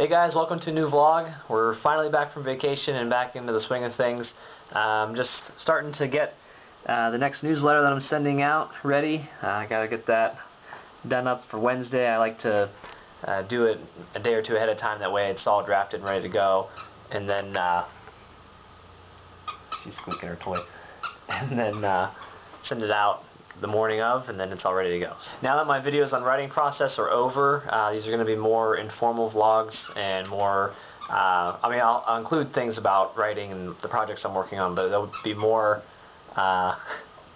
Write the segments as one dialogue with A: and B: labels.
A: Hey guys, welcome to a new vlog. We're finally back from vacation and back into the swing of things. Just starting to get the next newsletter that I'm sending out ready. I gotta get that done up for Wednesday. I like to do it a day or two ahead of time, that way it's all drafted and ready to go. And then she's squeaking her toy. And then send it out the morning of, and then it's all ready to go. Now that my videos on writing process are over, these are going to be more informal vlogs and more, I'll include things about writing and the projects I'm working on, but they'll be more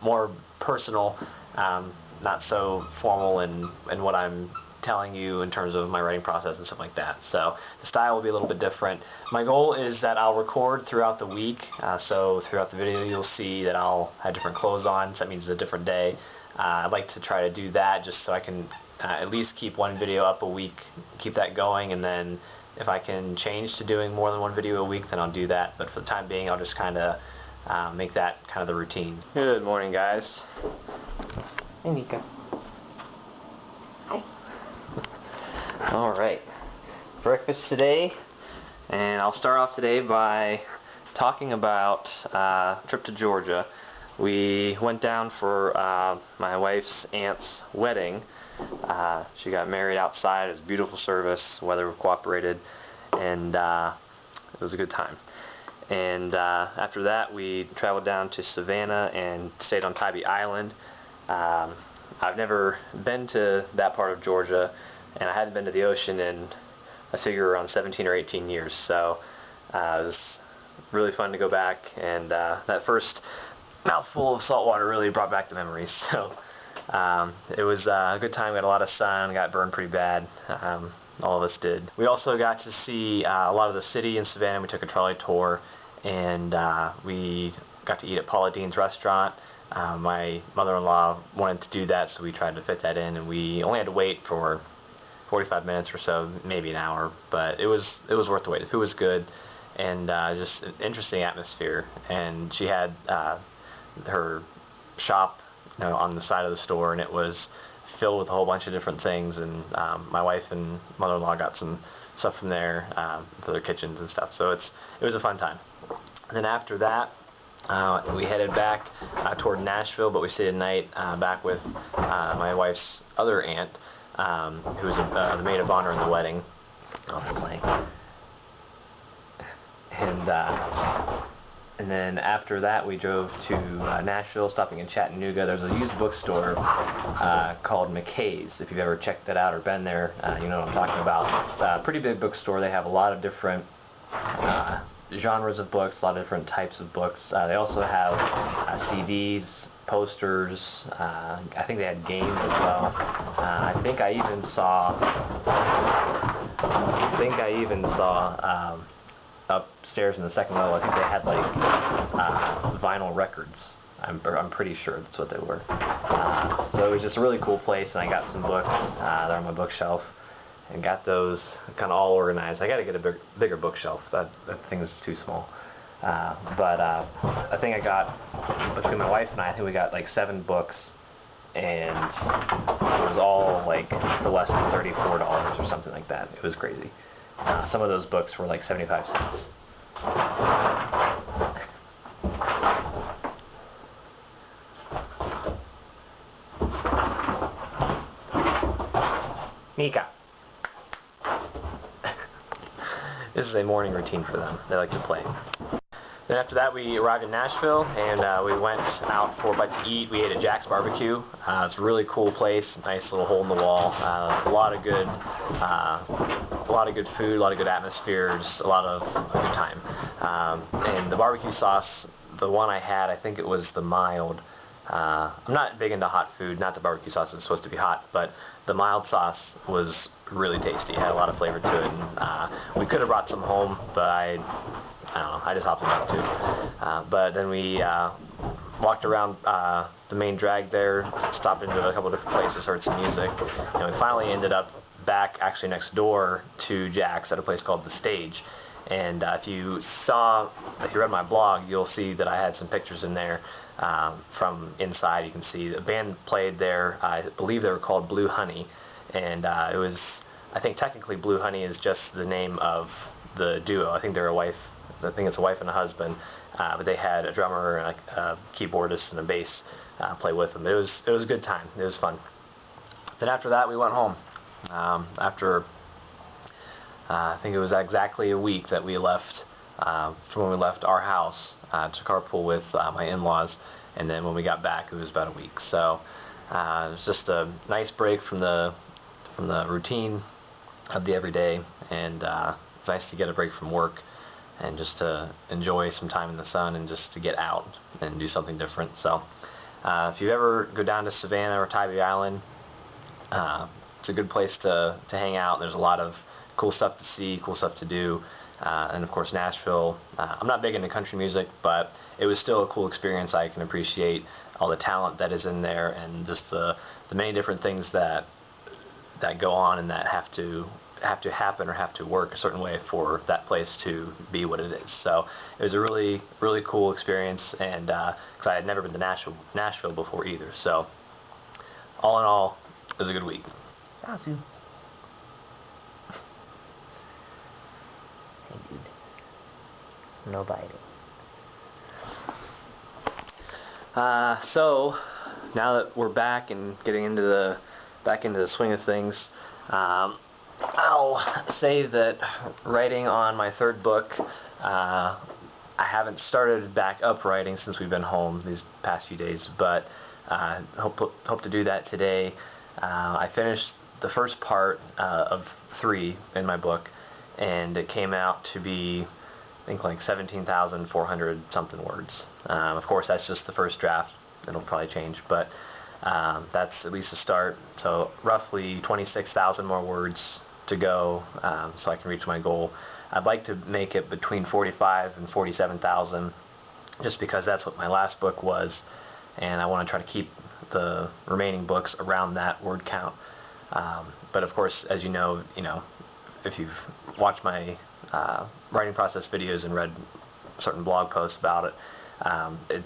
A: more personal, not so formal in what I'm telling you in terms of my writing process and stuff like that. So the style will be a little bit different. My goal is that I'll record throughout the week, so throughout the video you'll see that I'll have different clothes on, so that means it's a different day. I'd like to try to do that just so I can at least keep one video up a week, keep that going, and then if I can change to doing more than one video a week, then I'll do that. But for the time being, I'll just kind of make that kind of the routine. Good morning, guys. Hey, Nika. Hi. Alright, breakfast today, and I'll start off today by talking about a trip to Georgia. We went down for my wife's aunt's wedding. She got married outside. It was a beautiful service, weather cooperated, and it was a good time. And after that we traveled down to Savannah and stayed on Tybee Island. I've never been to that part of Georgia, and I hadn't been to the ocean in, I figure, around 17 or 18 years, so it was really fun to go back, and that first mouthful of salt water really brought back the memories. So it was a good time. We had a lot of sun, got burned pretty bad. All of us did. We also got to see a lot of the city in Savannah. We took a trolley tour, and we got to eat at Paula Deen's restaurant. My mother-in-law wanted to do that, so we tried to fit that in, and we only had to wait for 45 minutes or so, maybe an hour, but it was worth the wait. The food was good, and just an interesting atmosphere. And she had her shop, on the side of the store, and it was filled with a whole bunch of different things. And my wife and mother-in-law got some stuff from there for their kitchens and stuff. So it was a fun time. And then after that, we headed back toward Nashville, but we stayed a night back with my wife's other aunt, who was the maid of honor in the wedding. And then after that we drove to Nashville, stopping in Chattanooga. There's a used bookstore called McKay's. If you've ever checked that out or been there, you know what I'm talking about. Pretty big bookstore. They have a lot of different genres of books, a lot of different types of books. They also have CDs, posters. I think they had games as well. I think I even saw upstairs in the second level, I think they had like vinyl records. I'm pretty sure that's what they were. So it was just a really cool place, and I got some books. They're on my bookshelf, and got those kind of all organized. I got to get a bigger bookshelf. That thing is too small. But I think I got, between my wife and I think we got like 7 books, and it was all like for less than $34 or something like that. It was crazy. Some of those books were like 75 cents. Mika. This is a morning routine for them. They like to play. Then after that we arrived in Nashville, and we went out for a bite to eat. We ate at Jack's Barbecue. It's a really cool place, nice little hole in the wall. A lot of good food, a lot of good atmosphere, just a lot of a good time. And the barbecue sauce, the one I had, I think it was the mild. I'm not big into hot food. Not the barbecue sauce is supposed to be hot, but the mild sauce was really tasty. It had a lot of flavor to it. And, we could have brought some home, but I don't know, I just opted not to. But then we walked around the main drag there, stopped into a couple of different places, heard some music, and we finally ended up back actually next door to Jack's at a place called The Stage. And if you read my blog, you'll see that I had some pictures in there from inside. You can see the band played there. I believe they were called Blue Honey, and it was I think technically Blue Honey is just the name of the duo. I think they're I think it's a wife and a husband, but they had a drummer and a keyboardist and a bass play with them. It was a good time. It was fun. Then after that we went home. After I think it was exactly a week that we left from when we left our house to carpool with my in-laws, and then when we got back it was about a week. So it was just a nice break from the routine of the everyday, and it's nice to get a break from work and just to enjoy some time in the sun and just to get out and do something different. So if you ever go down to Savannah or Tybee Island, it's a good place to hang out. There's a lot of cool stuff to see, cool stuff to do, and of course Nashville. I'm not big into country music, but it was still a cool experience. I can appreciate all the talent that is in there, and just the many different things that go on and that have to happen or have to work a certain way for that place to be what it is. So it was a really cool experience, and because I had never been to Nashville before either. So all in all, it was a good week.
B: Awesome. Hey dude. No biting.
A: So now that we're back and getting into the swing of things, I'll say that writing on my third book, I haven't started back up writing since we've been home these past few days, but hope to do that today. I finished the first part of 3 in my book, and it came out to be, I think, like 17,400 something words. Of course, that's just the first draft. It'll probably change, but that's at least a start. So roughly 26,000 more words to go, so I can reach my goal. I'd like to make it between 45 and 47,000, just because that's what my last book was, and I want to try to keep the remaining books around that word count. But of course, as you know, if you've watched my writing process videos and read certain blog posts about it,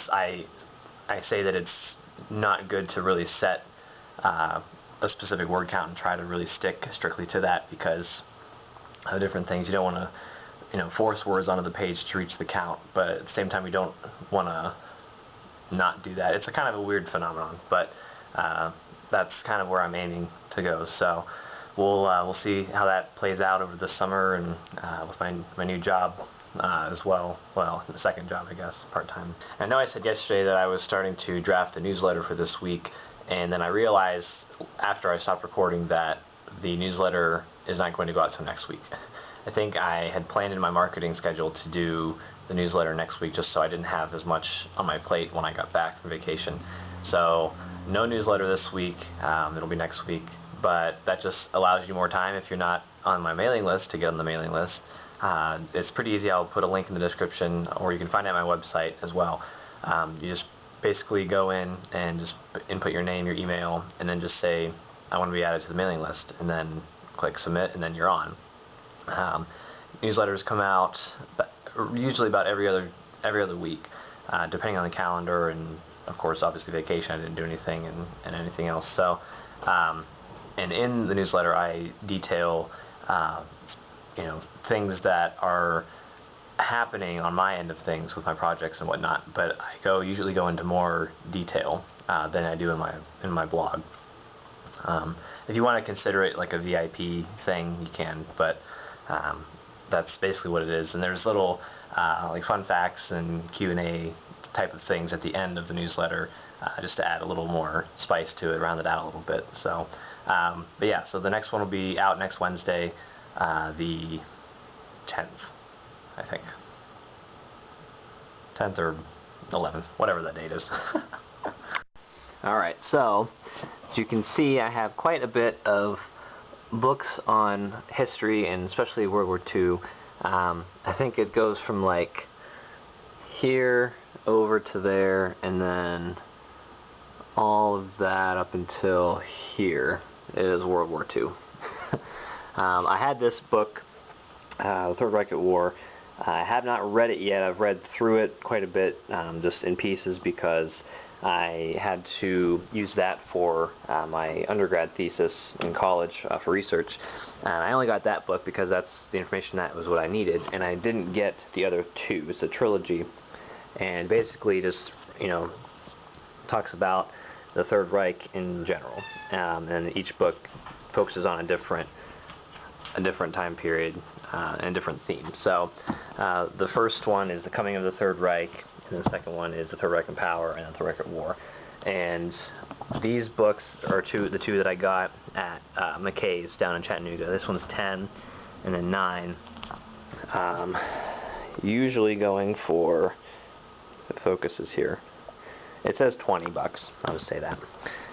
A: I say that it's not good to really set a specific word count and try to really stick strictly to that, because of different things. You don't want to force words onto the page to reach the count, but at the same time you don't want to not do that. It's a kind of a weird phenomenon, but that's kind of where I'm aiming to go. So we'll see how that plays out over the summer, and with my new job as well. Well, the second job, I guess, part-time. I know I said yesterday that I was starting to draft a newsletter for this week, and then I realized after I stopped recording that the newsletter is not going to go out till next week. I think I had planned in my marketing schedule to do the newsletter next week, just so I didn't have as much on my plate when I got back from vacation. So no newsletter this week. It'll be next week, but that just allows you more time if you're not on my mailing list to get on the mailing list. It's pretty easy. I'll put a link in the description, or you can find it at my website as well. You just basically go in and just input your name, your email, and then just say, I want to be added to the mailing list, and then click submit, and then you're on. Newsletters come out usually about every other week, depending on the calendar, and of course, obviously vacation, I didn't do anything, and anything else. So, and in the newsletter, I detail things that are happening on my end of things with my projects and whatnot, but I usually go into more detail than I do in my blog. If you want to consider it like a VIP thing, you can, but that's basically what it is. And there's little like fun facts and Q&A type of things at the end of the newsletter, just to add a little more spice to it, round it out a little bit. So, but yeah, so the next one will be out next Wednesday, the 10th, I think. 10th or 11th, whatever that date is. Alright, so as you can see, I have quite a bit of books on history, and especially World War II. I think it goes from like here over to there, and then all of that up until here is World War II. I had this book, The Third Reich at War. I have not read it yet. I've read through it quite a bit, just in pieces, because I had to use that for my undergrad thesis in college for research. And I only got that book because that's the information that was what I needed, and I didn't get the other two. It's a trilogy, and basically just, talks about the Third Reich in general, and each book focuses on a different time period and different theme. So the first one is the coming of the Third Reich, and the second one is the Third Reich in Power and the Third Reich at War. And these books are the two that I got at McKay's down in Chattanooga. This one's 10 and then 9. Usually going for, if it focuses here, it says $20. I'll just say that.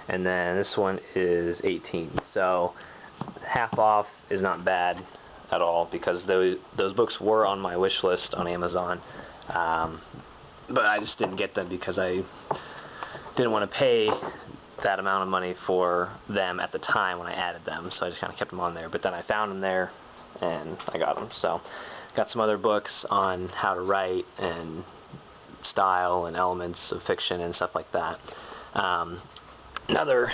A: And then this one is 18. So half off is not bad at all, because those books were on my wish list on Amazon, but I just didn't get them because I didn't want to pay that amount of money for them at the time when I added them, so I just kind of kept them on there. But then I found them there and I got them. So got some other books on how to write and style and elements of fiction and stuff like that. Another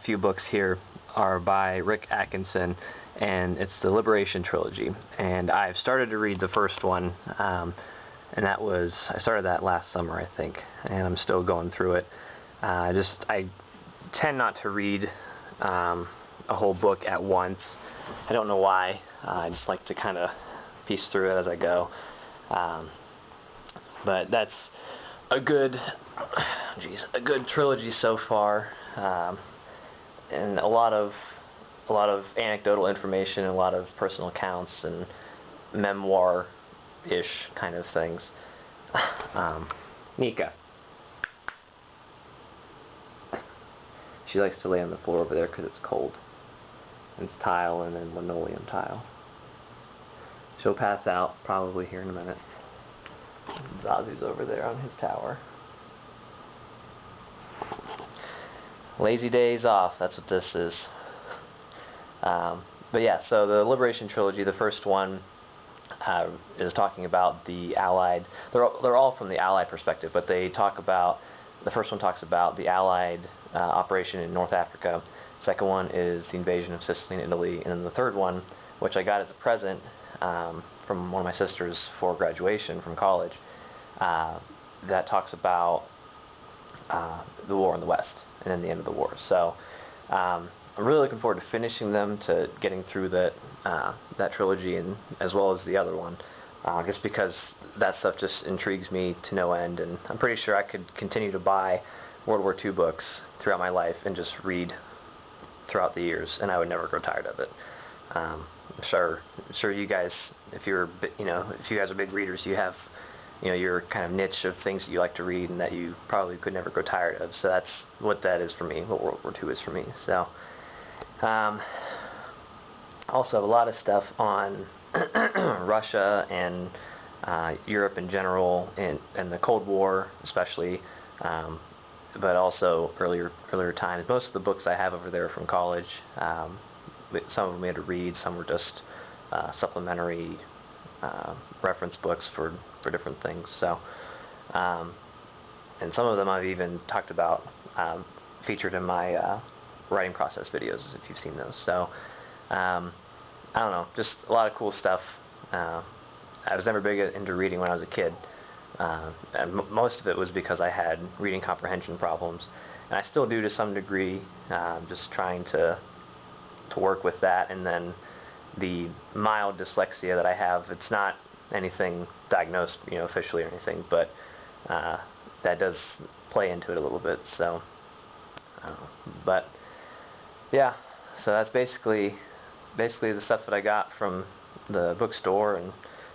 A: few books here are by Reich Atkinson, and it's the Liberation Trilogy. And I've started to read the first one, and I started that last summer, I think, and I'm still going through it. I tend not to read a whole book at once. I don't know why. I just like to kind of piece through it as I go. But that's a good trilogy so far, and a lot of anecdotal information, a lot of personal accounts and memoir-ish kind of things. Nika. She likes to lay on the floor over there because it's cold. It's tile and then linoleum tile. She'll pass out probably here in a minute. Zazu's over there on his tower. Lazy days off, that's what this is. But yeah, so the Liberation Trilogy, the first one is talking about the Allied, they're all from the Allied perspective, but the first one talks about the Allied operation in North Africa. The second one is the invasion of Sicily and Italy, and then the third one, which I got as a present from one of my sisters for graduation from college, that talks about the war in the West and then the end of the war. So I'm really looking forward to finishing them, to getting through that trilogy, and as well as the other one, just because that stuff just intrigues me to no end. And I'm pretty sure I could continue to buy World War II books throughout my life and just read throughout the years, and I would never grow tired of it. I'm sure you guys, if you guys are big readers, you have your kind of niche of things that you like to read and that you probably could never grow tired of. So that's what that is for me, what World War II is for me. So also have a lot of stuff on Russia and Europe in general, and the Cold War especially, but also earlier times. Most of the books I have over there are from college. Some of them we had to read, some were just supplementary reference books for different things. So, and some of them I've even talked about, featured in my writing process videos, if you've seen those. So, I don't know, just a lot of cool stuff. I was never big into reading when I was a kid, and most of it was because I had reading comprehension problems, and I still do to some degree, just trying to work with that. And then the mild dyslexia that I have, it's not anything diagnosed, officially or anything, but that does play into it a little bit. So, but yeah, so that's basically the stuff that I got from the bookstore, and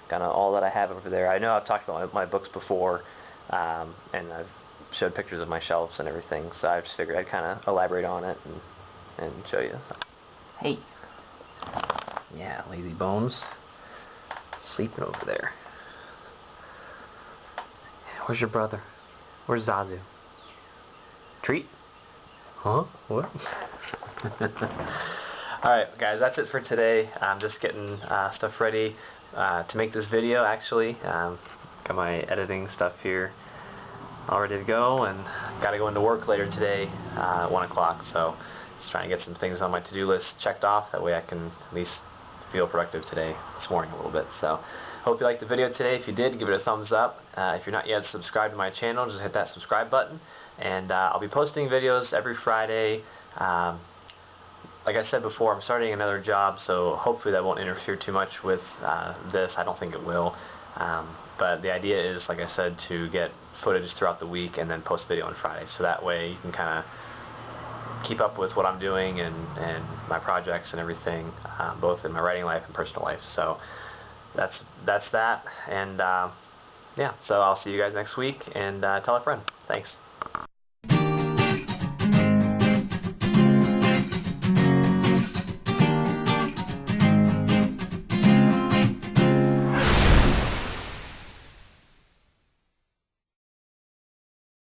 A: kind of all that I have over there. I know I've talked about my books before, and I've showed pictures of my shelves and everything, so I just figured I'd kind of elaborate on it and show you. So. Hey. Yeah, lazy bones. Sleeping over there. Where's your brother? Where's Zazu? Treat? Huh? What? Alright guys, that's it for today. I'm just getting stuff ready to make this video, actually. Kind Got my editing stuff here all ready to go, and got to go into work later today at 1 o'clock, so just trying to get some things on my to-do list checked off. That way I can at least feel productive today, this morning a little bit. So hope you liked the video today. If you did, give it a thumbs up. If you're not yet subscribed to my channel, just hit that subscribe button. And I'll be posting videos every Friday. Like I said before, I'm starting another job, so hopefully that won't interfere too much with this. I don't think it will. But the idea is, like I said, to get footage throughout the week and then post video on Friday. So that way you can kind of keep up with what I'm doing and my projects and everything, both in my writing life and personal life. So that's that. And yeah, so I'll see you guys next week, and tell a friend. Thanks.